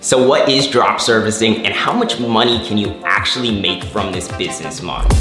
So what is drop servicing and how much money can you actually make from this business model?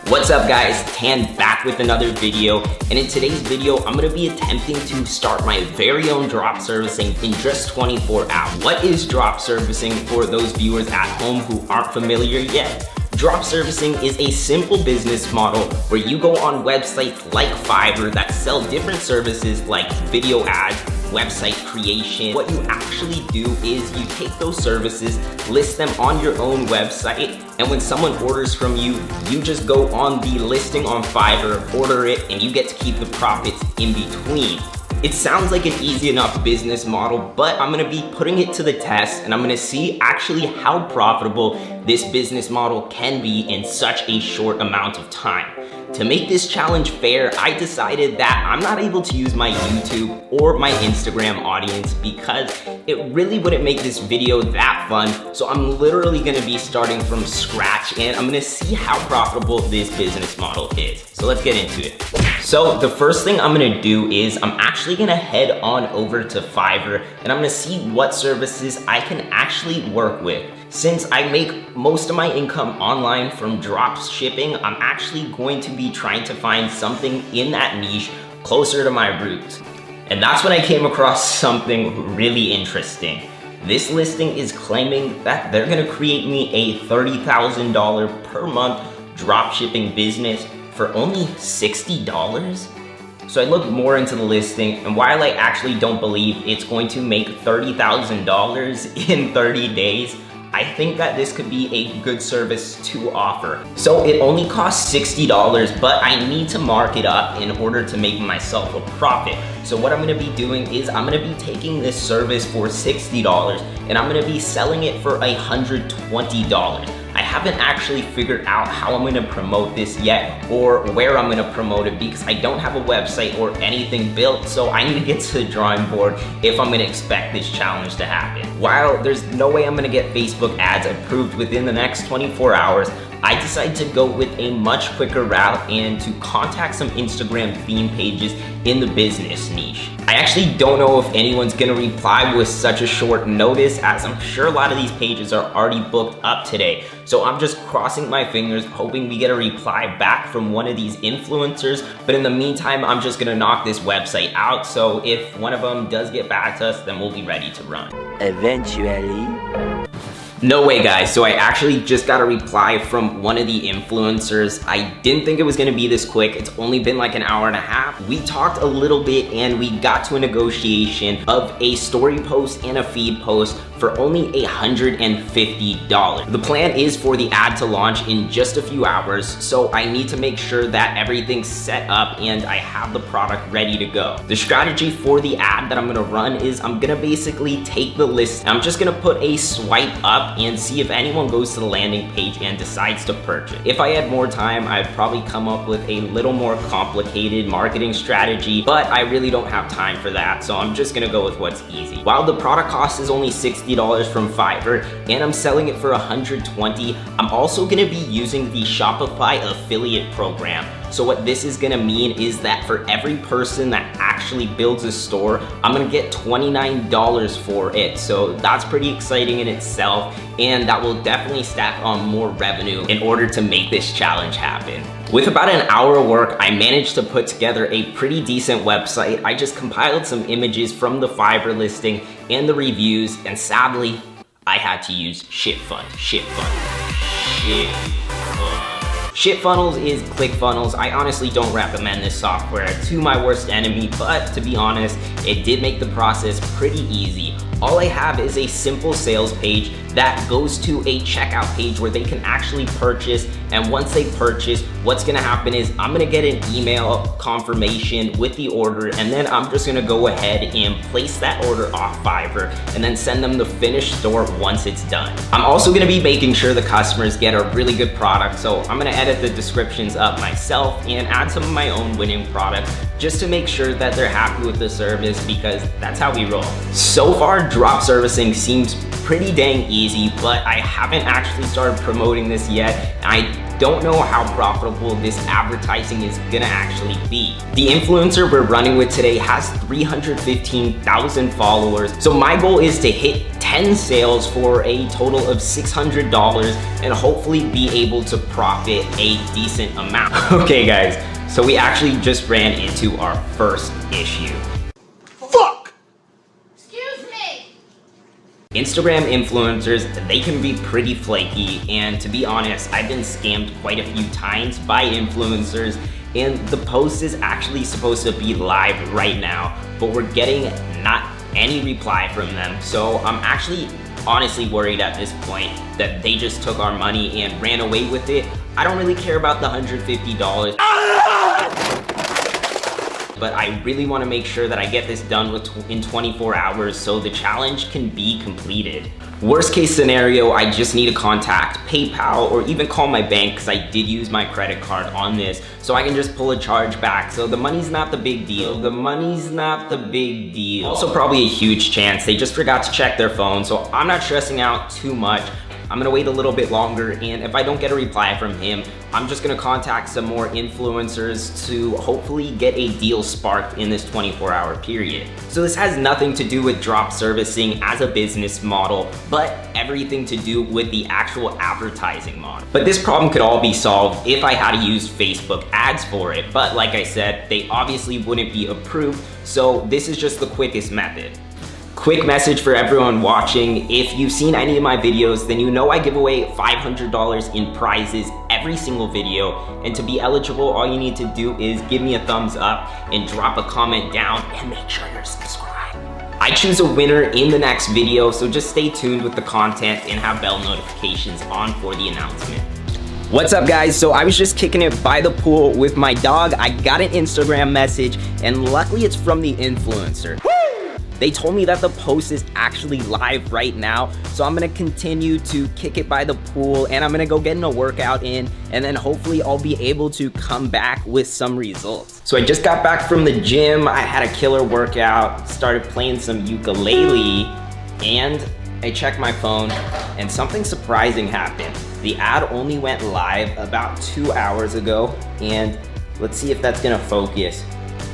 What's up guys, Tan back with another video, and in today's video I'm going to be attempting to start my very own drop servicing in just 24 hours. What is drop servicing for those viewers at home who aren't familiar yet? Drop servicing is a simple business model where you go on websites like Fiverr that sell different services like video ads, website creation. What you actually do is you take those services, list them on your own website, and when someone orders from you, you just go on the listing on Fiverr, order it, and you get to keep the profits in between. It sounds like an easy enough business model, but I'm gonna be putting it to the test and I'm gonna see actually how profitable this business model can be in such a short amount of time. To make this challenge fair, I decided that I'm not able to use my YouTube or my Instagram audience because it really wouldn't make this video that fun. So I'm literally gonna be starting from scratch and I'm gonna see how profitable this business model is. So let's get into it. So the first thing I'm gonna do is I'm actually gonna head on over to Fiverr and I'm gonna see what services I can actually work with. Since I make most of my income online from drop shipping, I'm actually going to be trying to find something in that niche closer to my roots. And that's when I came across something really interesting. This listing is claiming that they're gonna create me a $30,000 per month drop shipping business for only $60. So I looked more into the listing, and while I actually don't believe it's going to make $30,000 in 30 days, I think that this could be a good service to offer. So it only costs $60, but I need to mark it up in order to make myself a profit. So what I'm gonna be doing is I'm gonna be taking this service for $60 and I'm gonna be selling it for $120. I haven't actually figured out how I'm gonna promote this yet or where I'm gonna promote it because I don't have a website or anything built, so I need to get to the drawing board if I'm gonna expect this challenge to happen. While there's no way I'm gonna get Facebook ads approved within the next 24 hours, I decided to go with a much quicker route and to contact some Instagram theme pages in the business niche. I actually don't know if anyone's gonna reply with such a short notice, as I'm sure a lot of these pages are already booked up today. So I'm just crossing my fingers, hoping we get a reply back from one of these influencers. But in the meantime, I'm just gonna knock this website out. So if one of them does get back to us, then we'll be ready to run. Eventually. No way guys, so I actually just got a reply from one of the influencers. I didn't think it was gonna be this quick. It's only been like an hour and a half. We talked a little bit and we got to a negotiation of a story post and a feed post for only $150. The plan is for the ad to launch in just a few hours, so I need to make sure that everything's set up and I have the product ready to go. The strategy for the ad that I'm gonna run is I'm gonna basically take the list, I'm just gonna put a swipe up and see if anyone goes to the landing page and decides to purchase. If I had more time, I'd probably come up with a little more complicated marketing strategy, but I really don't have time for that, so I'm just gonna go with what's easy. While the product cost is only $60 from Fiverr and I'm selling it for $120, I'm also gonna be using the Shopify affiliate program. So what this is gonna mean is that for every person that actually builds a store, I'm gonna get $29 for it. So that's pretty exciting in itself, and that will definitely stack on more revenue in order to make this challenge happen. With about an hour of work, I managed to put together a pretty decent website. I just compiled some images from the Fiverr listing and the reviews, and sadly, I had to use Shitfunnels is ClickFunnels. I honestly don't recommend this software to my worst enemy, but to be honest, it did make the process pretty easy. All I have is a simple sales page that goes to a checkout page where they can actually purchase, and once they purchase, what's gonna happen is I'm gonna get an email confirmation with the order, and then I'm just gonna go ahead and place that order off Fiverr and then send them the finished store once it's done. I'm also gonna be making sure the customers get a really good product, so I'm gonna edit the descriptions up myself and add some of my own winning products just to make sure that they're happy with the service, because that's how we roll. So far, drop servicing seems pretty dang easy, but I haven't actually started promoting this yet. I don't know how profitable this advertising is gonna actually be. The influencer we're running with today has 315,000 followers. So my goal is to hit 10 sales for a total of $600 and hopefully be able to profit a decent amount. Okay guys, so we actually just ran into our first issue. Fuck! Excuse me! Instagram influencers, they can be pretty flaky, and to be honest, I've been scammed quite a few times by influencers, and the post is actually supposed to be live right now, but we're getting not any reply from them. So I'm actually honestly worried at this point that they just took our money and ran away with it. I don't really care about the $150. But I really want to make sure that I get this done in 24 hours so the challenge can be completed. Worst case scenario, I just need to contact PayPal or even call my bank, because I did use my credit card on this, so I can just pull a charge back. So the money's not the big deal. The money's not the big deal. Also probably a huge chance they just forgot to check their phone, so I'm not stressing out too much. I'm gonna wait a little bit longer, and if I don't get a reply from him, I'm just gonna contact some more influencers to hopefully get a deal sparked in this 24-hour period. So this has nothing to do with drop servicing as a business model, but everything to do with the actual advertising model. But this problem could all be solved if I had to use Facebook ads for it, but like I said, they obviously wouldn't be approved, so this is just the quickest method. Quick message for everyone watching, if you've seen any of my videos, then you know I give away $500 in prizes every single video, and to be eligible, all you need to do is give me a thumbs up and drop a comment down and make sure you're subscribed. I choose a winner in the next video, so just stay tuned with the content and have bell notifications on for the announcement. What's up guys? So I was just kicking it by the pool with my dog. I got an Instagram message, and luckily it's from the influencer. They told me that the post is actually live right now, so I'm gonna continue to kick it by the pool, and I'm gonna go getting a workout in, and then hopefully I'll be able to come back with some results. So I just got back from the gym. I had a killer workout, started playing some ukulele, and I checked my phone, and something surprising happened. The ad only went live about 2 hours ago, and let's see if that's gonna focus.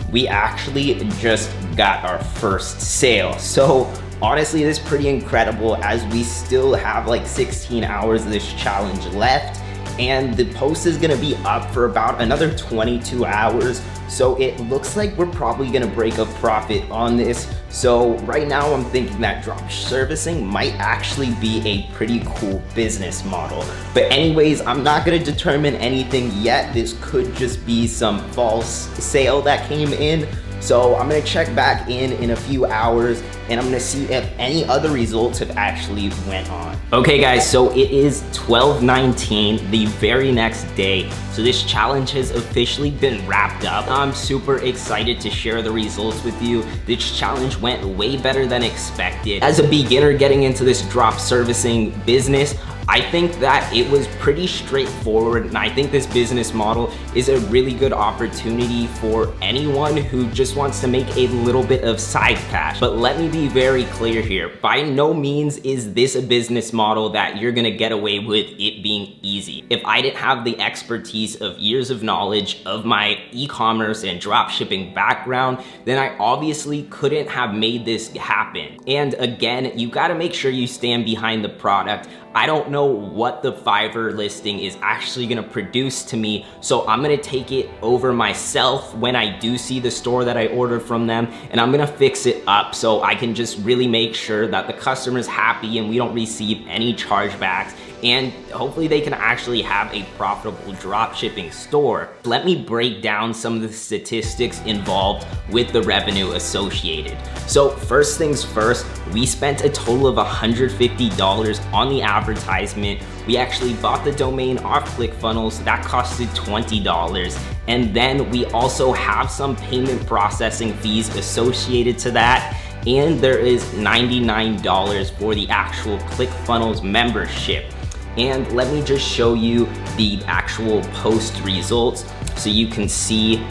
We actually just got our first sale. So honestly, this is pretty incredible, as we still have like 16 hours of this challenge left, and the post is gonna be up for about another 22 hours. So it looks like we're probably gonna break a profit on this. So right now I'm thinking that drop servicing might actually be a pretty cool business model. But anyways, I'm not gonna determine anything yet. This could just be some false sale that came in. So I'm gonna check back in a few hours, and I'm gonna see if any other results have actually went on. Okay guys, so it is 12/19, the very next day. So this challenge has officially been wrapped up. I'm super excited to share the results with you. This challenge went way better than expected. As a beginner getting into this drop servicing business, I think that it was pretty straightforward, and I think this business model is a really good opportunity for anyone who just wants to make a little bit of side cash. But let me be very clear here. By no means is this a business model that you're gonna get away with it being easy. If I didn't have the expertise of years of knowledge of my e-commerce and dropshipping background, then I obviously couldn't have made this happen. And again, you gotta make sure you stand behind the product. I don't know what the Fiverr listing is actually gonna produce to me, so I'm gonna take it over myself when I do see the store that I ordered from them, and I'm gonna fix it up so I can just really make sure that the customer's happy and we don't receive any chargebacks, and hopefully they can actually have a profitable drop shipping store. Let me break down some of the statistics involved with the revenue associated. So first things first, we spent a total of $150 on the advertisement. We actually bought the domain off ClickFunnels, that costed $20. And then we also have some payment processing fees associated to that. And there is $99 for the actual ClickFunnels membership. And let me just show you the actual post results so you can see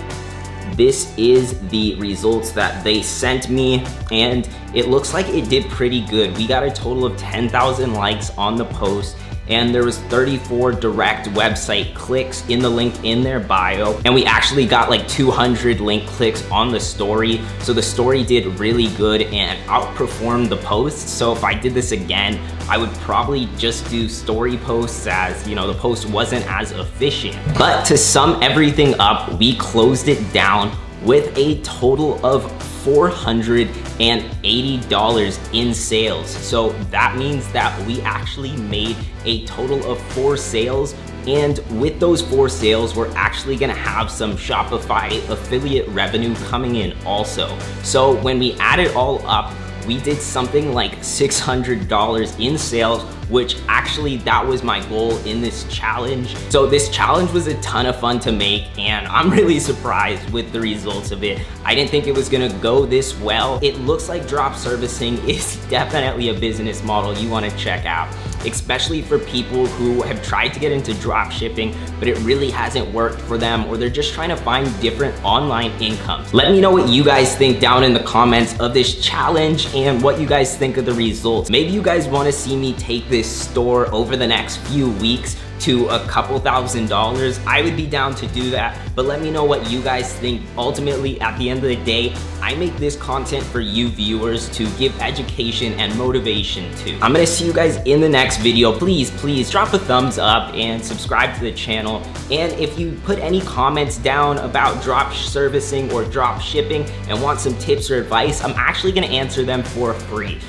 this is the results that they sent me, and it looks like it did pretty good. We got a total of 10,000 likes on the post, and there was 34 direct website clicks in the link in their bio, and we actually got like 200 link clicks on the story. So the story did really good and outperformed the post. So if I did this again, I would probably just do story posts, as you know, the post wasn't as efficient. But to sum everything up, we closed it down with a total of $480 in sales. So that means that we actually made a total of 4 sales, and with those 4 sales, we're actually gonna have some Shopify affiliate revenue coming in also. So when we add it all up, we did something like $600 in sales, which actually that was my goal in this challenge. So this challenge was a ton of fun to make, and I'm really surprised with the results of it. I didn't think it was gonna go this well. It looks like drop servicing is definitely a business model you wanna check out, especially for people who have tried to get into drop shipping, but it really hasn't worked for them, or they're just trying to find different online incomes. Let me know what you guys think down in the comments of this challenge and what you guys think of the results. Maybe you guys wanna see me take this store over the next few weeks to a couple $1,000s. I would be down to do that, but let me know what you guys think. Ultimately, at the end of the day, I make this content for you viewers to give education and motivation to. I'm gonna see you guys in the next video. Please drop a thumbs up and subscribe to the channel. And if you put any comments down about drop servicing or drop shipping and want some tips or advice, I'm actually gonna answer them for free.